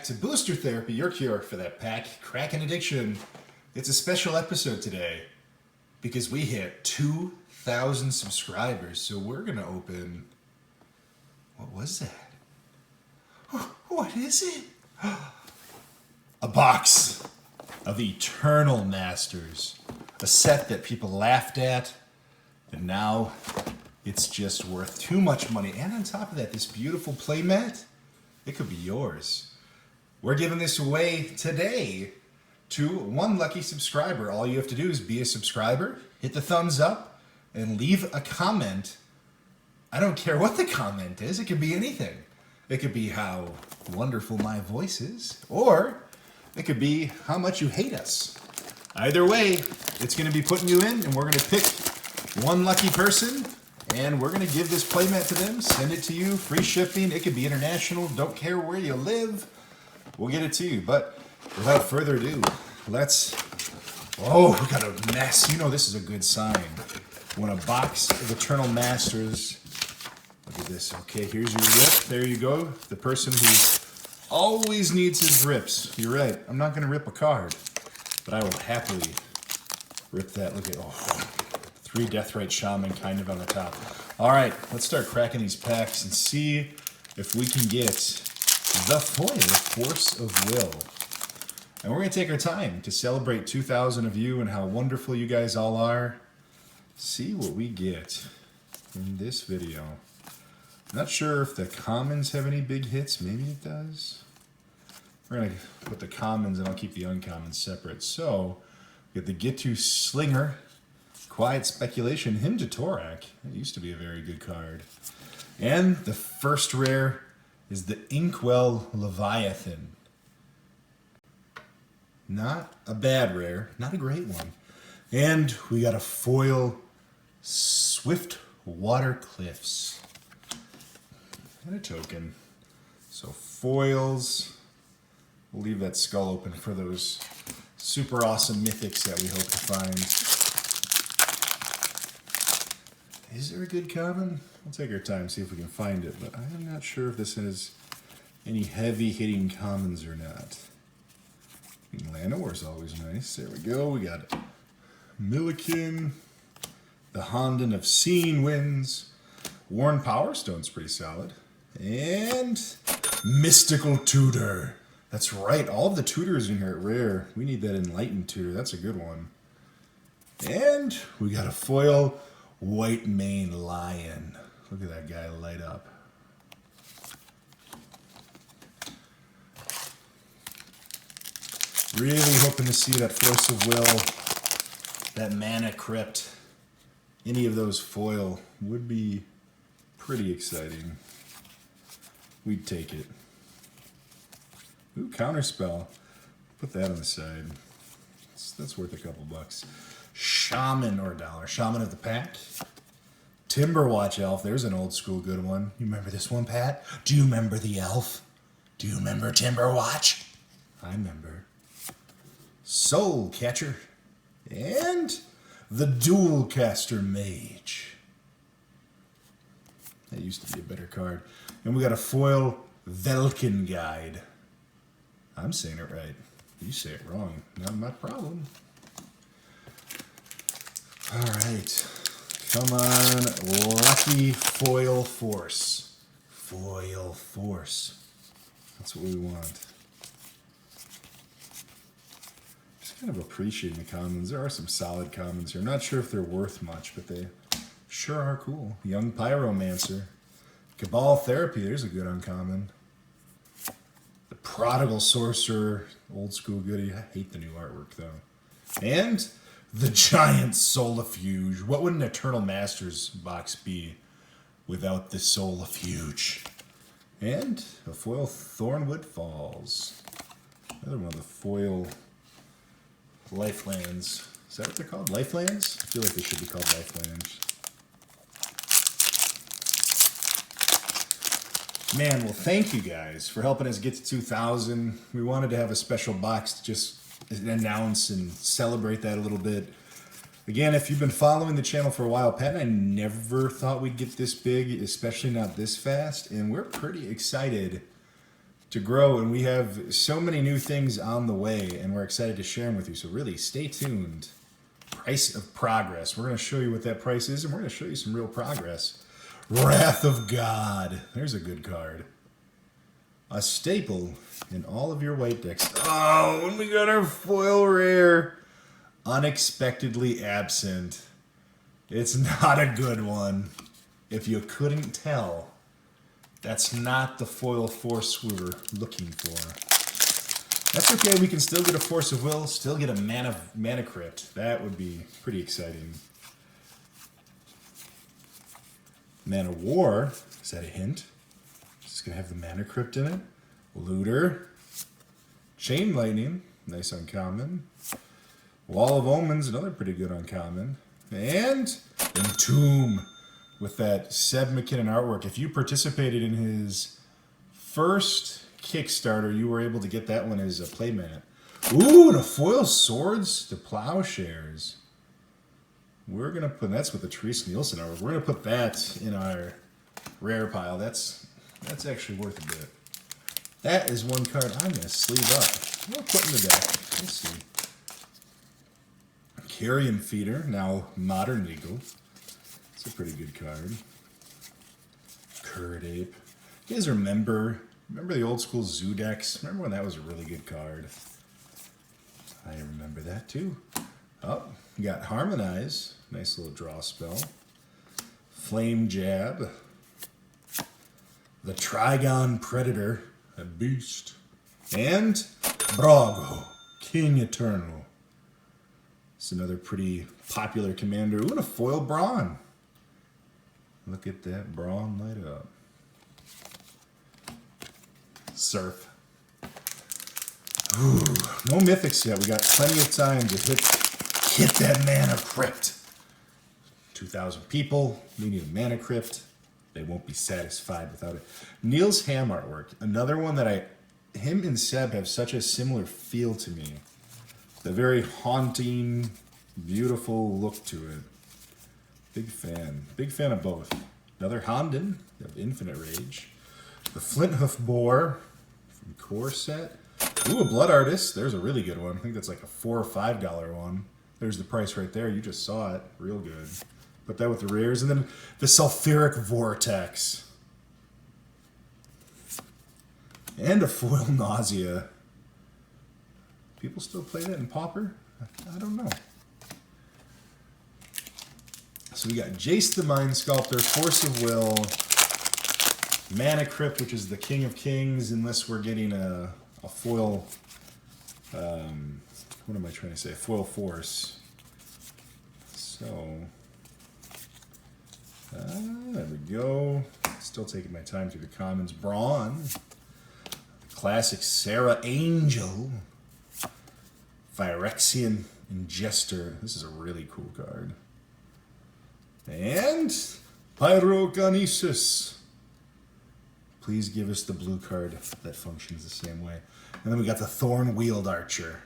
back to Booster Therapy, your cure for that pack cracking addiction. It's a special episode today because we hit 2,000 subscribers. So we're going to open... What was that? What is it? A box of Eternal Masters. A set that people laughed at, and now it's just worth too much money. And on top of that, this beautiful playmat, it could be yours. We're giving this away today to one lucky subscriber. All you have to do is be a subscriber, hit the thumbs up, and leave a comment. I don't care what the comment is. It could be anything. It could be how wonderful my voice is, or it could be how much you hate us. Either way, it's going to be putting you in, and we're going to pick one lucky person, and we're going to give this playmat to them, send it to you, free shipping. It could be international, don't care where you live. We'll get it to you. But without further ado, let's... Oh, we got a mess. You know this is a good sign. When a box of Eternal Masters... Look at this. Okay, here's your rip. There you go. The person who always needs his rips. You're right. I'm not going to rip a card, but I will happily rip that. Look at... Oh, 3 Deathrite Shaman kind of on the top. All right, let's start cracking these packs and see if we can get the foil Force of Will. And we're going to take our time to celebrate 2,000 of you and how wonderful you guys all are. See what we get in this video. Not sure if the commons have any big hits. Maybe it does. We're going to put the commons and I'll keep the uncommons separate. So, we get the Gitu Slinger, Quiet Speculation, Hymn to Torak. That used to be a very good card. And the first rare is the Inkwell Leviathan. Not a bad rare, not a great one. And we got a foil Swift Water Cliffs. And a token. So foils. We'll leave that skull open for those super awesome mythics that we hope to find. Is there a good common? We'll take our time, see if we can find it, but I'm not sure if this has any heavy-hitting commons or not. Llanowar is always nice. There we go. We got Milliken, the Honden of Seeing Winds, Worn Power Stone's pretty solid, and Mystical Tutor. That's right. All of the tutors in here are rare. We need that Enlightened Tutor. That's a good one. And we got a foil White Mane Lion. Look at that guy light up. Really hoping to see that Force of Will, that Mana Crypt. Any of those foil would be pretty exciting. We'd take it. Ooh, Counterspell. Put that on the side. That's worth a couple bucks. Shaman or $1. Shaman of the Pack. Timberwatch Elf. There's an old school good one. You remember this one, Pat? Do you remember the elf? Do you remember Timberwatch? I remember. Soul Catcher. And the Dual Caster Mage. That used to be a better card. And we got a foil Velkin Guide. I'm saying it right. You say it wrong. Not my problem. All right. Come on, lucky foil force. Foil force. That's what we want. Just kind of appreciating the commons. There are some solid commons here. I'm not sure if they're worth much, but they sure are cool. Young Pyromancer. Cabal Therapy. There's a good uncommon. The Prodigal Sorcerer. Old school goodie. I hate the new artwork, though. And the Giant Solifuge. What would an Eternal Masters box be without the Solifuge? And a foil Thornwood Falls. Another one of the foil Lifelands. Is that what they're called? Lifelands? I feel like they should be called Lifelands. Man, well, thank you guys for helping us get to 2,000. We wanted to have a special box to just announce and celebrate that a little bit. Again, if you've been following the channel for a while, Pat and I never thought we'd get this big, especially not this fast, and we're pretty excited to grow, and we have so many new things on the way, and we're excited to share them with you. So really, stay tuned. Price of progress. We're going to show you what that price is, and we're going to show you some real progress. Wrath of God. There's a good card. A staple in all of your white decks. Oh, and we got our foil rare. Unexpectedly absent. It's not a good one. If you couldn't tell, that's not the foil force we were looking for. That's okay. We can still get a Force of Will, still get a Mana Crypt. That would be pretty exciting. Mana War. Is that a hint? It's going to have the Mana Crypt in it. Looter. Chain Lightning. Nice uncommon. Wall of Omens. Another pretty good uncommon. And Entomb. With that Seb McKinnon artwork. If you participated in his first Kickstarter, you were able to get that one as a playmat. Ooh, and a foil Swords to Plowshares. We're going to put, that's with the Therese Nielsen artwork. We're going to put that in our rare pile. That's actually worth a bit. That is one card I'm going to sleeve up. We'll put in the deck. Let's see. Carrion Feeder, now Modern Legal. It's a pretty good card. Curd Ape. You guys remember the old school Zoo decks? Remember when that was a really good card? I remember that too. Oh, you got Harmonize. Nice little draw spell. Flame Jab. The Trigon Predator. A beast. And Brago, King Eternal. It's another pretty popular commander. Ooh, and a foil Brawn. Look at that Brawn light up. Surf. Ooh, no mythics yet. We got plenty of time to hit that Mana Crypt. 2,000 people needing a Mana Crypt. They won't be satisfied without it. Neil's Ham artwork. Another one that him and Seb have such a similar feel to me. The very haunting, beautiful look to it. Big fan. Big fan of both. Another Honden of Infinite Rage. The Flinthoof Boar from Core Set. Ooh, a Blood Artist. There's a really good one. I think that's like a $4 or $5 one. There's the price right there. You just saw it. Real good. Put that with the rares. And then the Sulfuric Vortex. And a foil Nausea. People still play that in Pauper? I don't know. So we got Jace the Mind Sculptor, Force of Will, Mana Crypt, which is the King of Kings, unless we're getting a foil, what am I trying to say? A foil Force. So, there we go. Still taking my time through the commons. Brawn, classic Sarah Angel, Phyrexian Ingester. This is a really cool card. And Pyrokinesis. Please give us the blue card that functions the same way. And then we got the Thorn Wield Archer.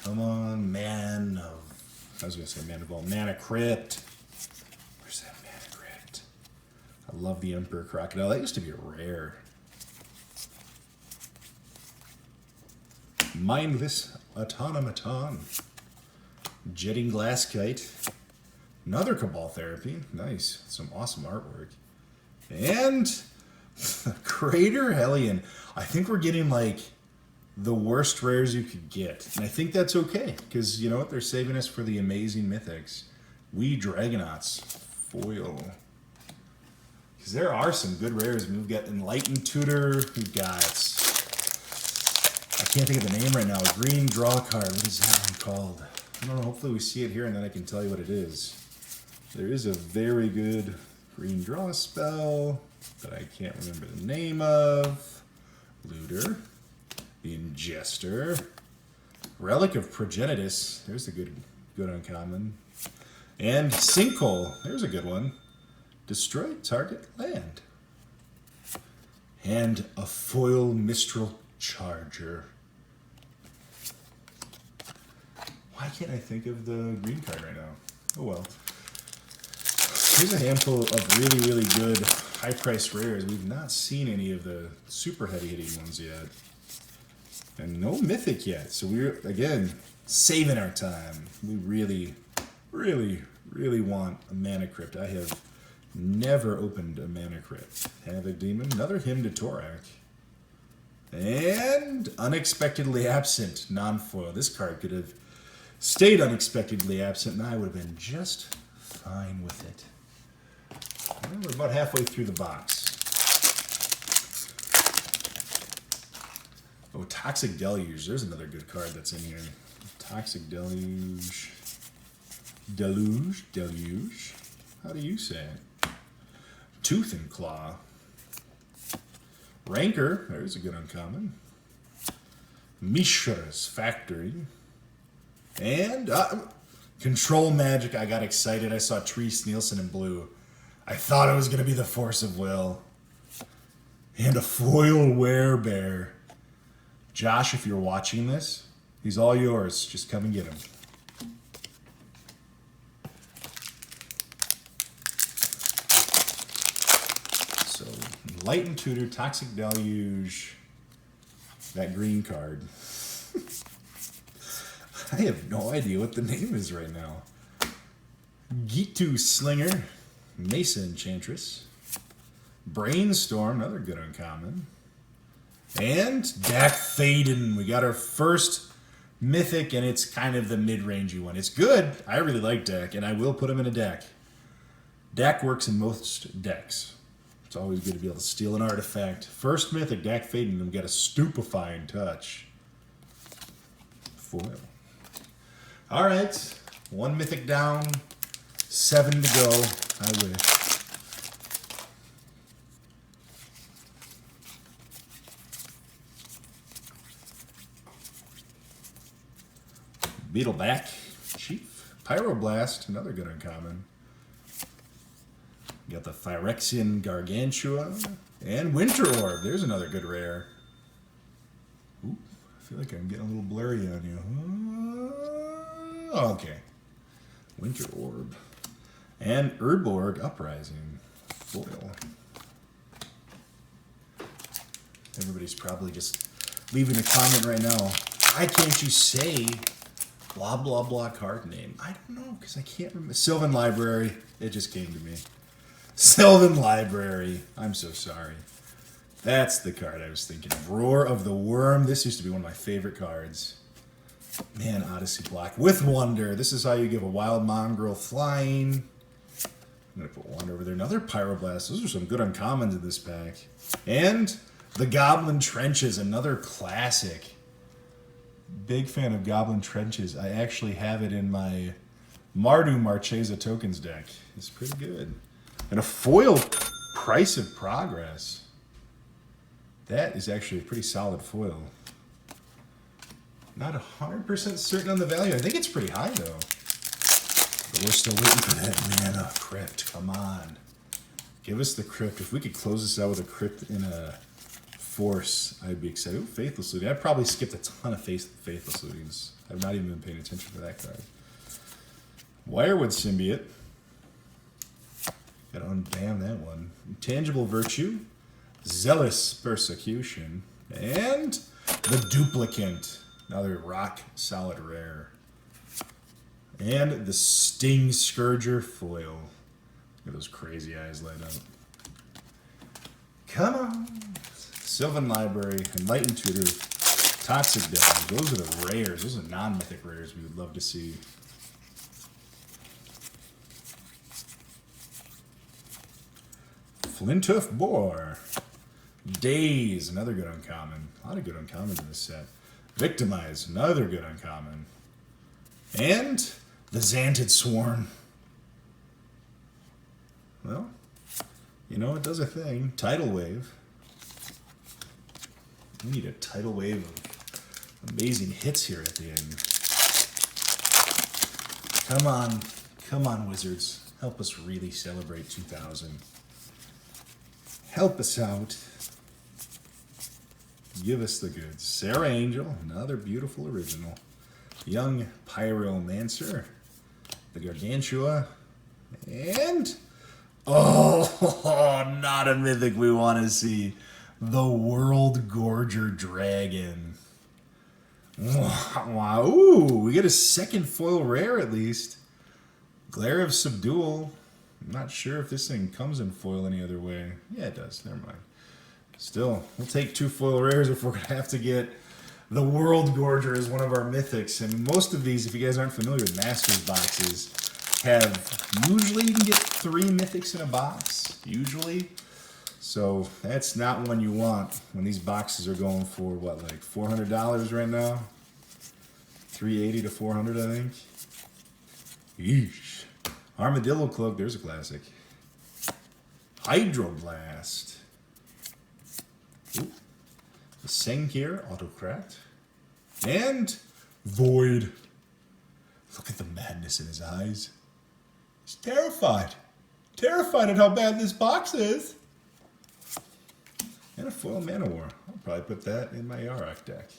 Come on, Man of all. Mana Crypt. Where's that Mana Crypt? I love the Emperor Crocodile. That used to be a rare. Mindless Automaton. Jetting Glasskite. Another Cabal Therapy. Nice. Some awesome artwork. And Crater Hellion. I think we're getting like the worst rares you could get. And I think that's okay. Because you know what? They're saving us for the amazing mythics. We Dragonauts. Foil. Because there are some good rares. We've got Enlightened Tutor. We've got... I can't think of the name right now. A green draw card. What is that one called? I don't know. Hopefully we see it here and then I can tell you what it is. There is a very good green draw spell that I can't remember the name of. Looter. The Ingester. Relic of Progenitus. There's a good uncommon. And Sinkhole. There's a good one. Destroy target land. And a foil Mistral Charger. Why can't I think of the green card right now? Oh well. Here's a handful of really, really good high-priced rares. We've not seen any of the super heavy-hitting ones yet. And no mythic yet. So we're, again, saving our time. We really, really, really want a mana crypt. I have never opened a mana crypt. Havoc Demon, another Hymn to Torak. And Unexpectedly Absent, non-foil. This card could have stayed unexpectedly absent, and I would have been just fine with it. Well, we're about halfway through the box. Oh, Toxic Deluge. There's another good card that's in here. Toxic Deluge. Deluge. How do you say it? Tooth and Claw. Rancor. There's a good uncommon. Mishra's Factory. And Control Magic. I got excited. I saw Treese Nielsen in blue. I thought it was going to be the Force of Will. And a foil werebear. Josh, if you're watching this, he's all yours. Just come and get him. So, Light and Tutor, Toxic Deluge, that green card. I have no idea what the name is right now. Gitu Slinger, Mesa Enchantress, Brainstorm, another good uncommon, and Dak Thaden. We got our first mythic, and it's kind of the mid-rangey one. It's good. I really like Dak, and I will put him in a deck. Dak works in most decks. It's always good to be able to steal an artifact. First mythic, Dak Thaden, and we got a Stupefying Touch. Foil. All right, one mythic down, 7 to go. I wish. Beetleback, Chief, Pyroblast, another good uncommon. Got the Phyrexian Gargantua and Winter Orb. There's another good rare. Ooh, I feel like I'm getting a little blurry on you. Okay. Winter Orb. And Urborg Uprising. Foil. Everybody's probably just leaving a comment right now. Why can't you say blah, blah, blah card name? I don't know, because I can't remember. Sylvan Library. It just came to me. Sylvan Library. I'm so sorry. That's the card I was thinking of. Roar of the Worm. This used to be one of my favorite cards. Man, Odyssey block with Wonder. This is how you give a Wild Mongrel flying. I'm going to put Wonder over there. Another Pyroblast. Those are some good uncommons in this pack. And the Goblin Trenches. Another classic. Big fan of Goblin Trenches. I actually have it in my Mardu Marchesa tokens deck. It's pretty good. And a foil Price of Progress. That is actually a pretty solid foil. Not 100% certain on the value. I think it's pretty high, though. But we're still waiting for that mana crypt. Come on. Give us the crypt. If we could close this out with a crypt in a Force, I'd be excited. Ooh, Faithless Looting. I've probably skipped a ton of Faithless Lootings. I've not even been paying attention to that card. Wirewood Symbiote. Gotta unban that one. Intangible Virtue. Zealous Persecution. And the Duplicant. Another rock solid rare. And the Sting Scourger foil. Look at those crazy eyes light up. Come on. Sylvan Library, Enlightened Tutor, Toxic Deluge. Those are the rares. Those are non-mythic rares we would love to see. Flinthoof Boar. Daze, another good uncommon. A lot of good uncommons in this set. Victimize, another good uncommon. And the Xanted Swarm. Well, you know, it does a thing. Tidal Wave. We need a tidal wave of amazing hits here at the end. Come on, Wizards. Help us really celebrate 2000. Help us out. Give us the goods. Sarah Angel, another beautiful original. Young Pyromancer, the Gargantua, and oh, not a mythic we want to see, the World Gorger Dragon. Wow, ooh, we get a second foil rare at least. Glare of Subdual. I'm not sure if this thing comes in foil any other way. Yeah, it does. Never mind. Still, we'll take 2 foil rares if we're going to have to get the World Gorger as one of our mythics. And most of these, if you guys aren't familiar with Masters boxes, usually you can get 3 mythics in a box, usually. So that's not one you want when these boxes are going for, what, like $400 right now? $380 to $400, I think. Yeesh. Armadillo Cloak, there's a classic. Hydroblast. Ooh. The Senkir Autocrat. And Void. Look at the madness in his eyes. He's terrified. Terrified at how bad this box is. And a foil Manowar. I'll probably put that in my Yarok deck.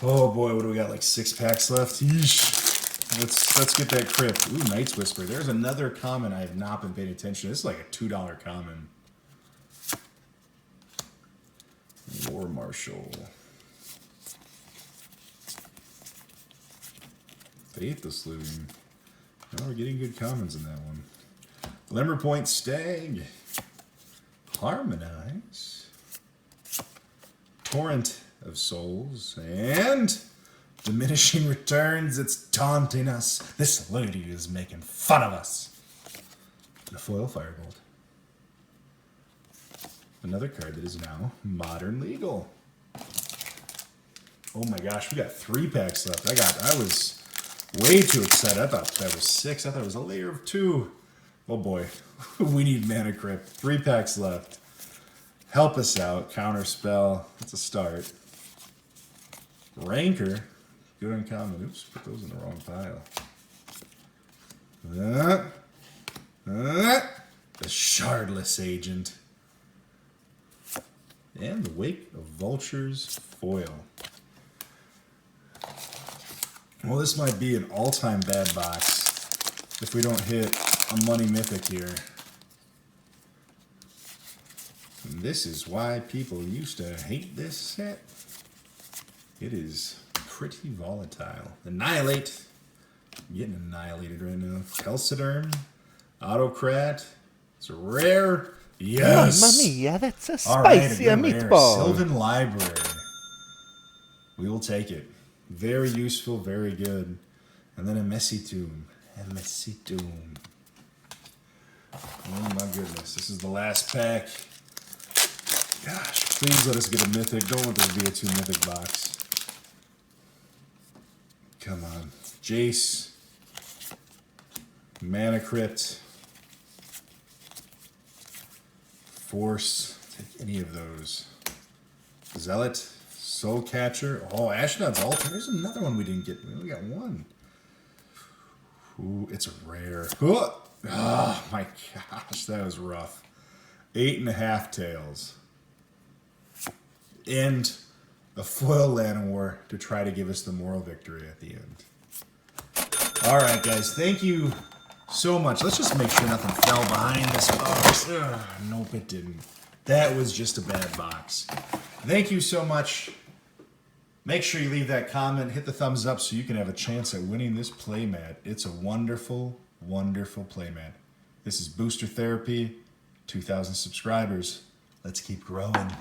Oh boy, what do we got? Like 6 packs left? Yeesh. Let's get that crypt. Ooh, Night's Whisper. There's another common I have not been paying attention to. This is like a $2 common. War Marshal. Faithless Looting. Oh, we're getting good commons in that one. Glimmerpoint Stag. Harmonize. Torrent of Souls. And Diminishing Returns. It's taunting us. This lady is making fun of us. And a foil Firebolt. Another card that is now Modern Legal. Oh my gosh, we got 3 packs left. I was way too excited. I thought that was 6. I thought it was a layer of 2. Oh boy, we need Mana Crypt. 3 packs left. Help us out. Counterspell. That's a start. Rancor. Good uncommon. Oops, put those in the wrong pile. The Shardless Agent. And the Wake of Vultures foil. Well, this might be an all-time bad box if we don't hit a money mythic here. And this is why people used to hate this set. It is pretty volatile. Annihilate. I'm getting annihilated right now. Kelsiderm. Autocrat. It's a rare. Yes! Mamma mia, that's a spicy meatball. Sylvan Library. We will take it. Very useful, very good. And then a Messy Tomb. A Messy Tomb. Oh my goodness. This is the last pack. Gosh, please let us get a mythic. Don't let this be a 2 mythic box. Come on. Jace. Mana Crypt. Force. Take any of those. Zealot. Soul Catcher. Oh, Ashnod's Altar. There's another one we didn't get. We only got 1. Ooh, it's a rare. Oh my gosh, that was rough. 8.5 tails. And a foil Llanowar to try to give us the moral victory at the end. Alright guys, thank you so much. Let's just make sure nothing fell behind this box. Nope, it didn't. That was just a bad box. Thank you so much. Make sure you leave that comment, hit the thumbs up so you can have a chance at winning this playmat. It's a wonderful, wonderful playmat. This is Booster Therapy, 2,000 subscribers. Let's keep growing.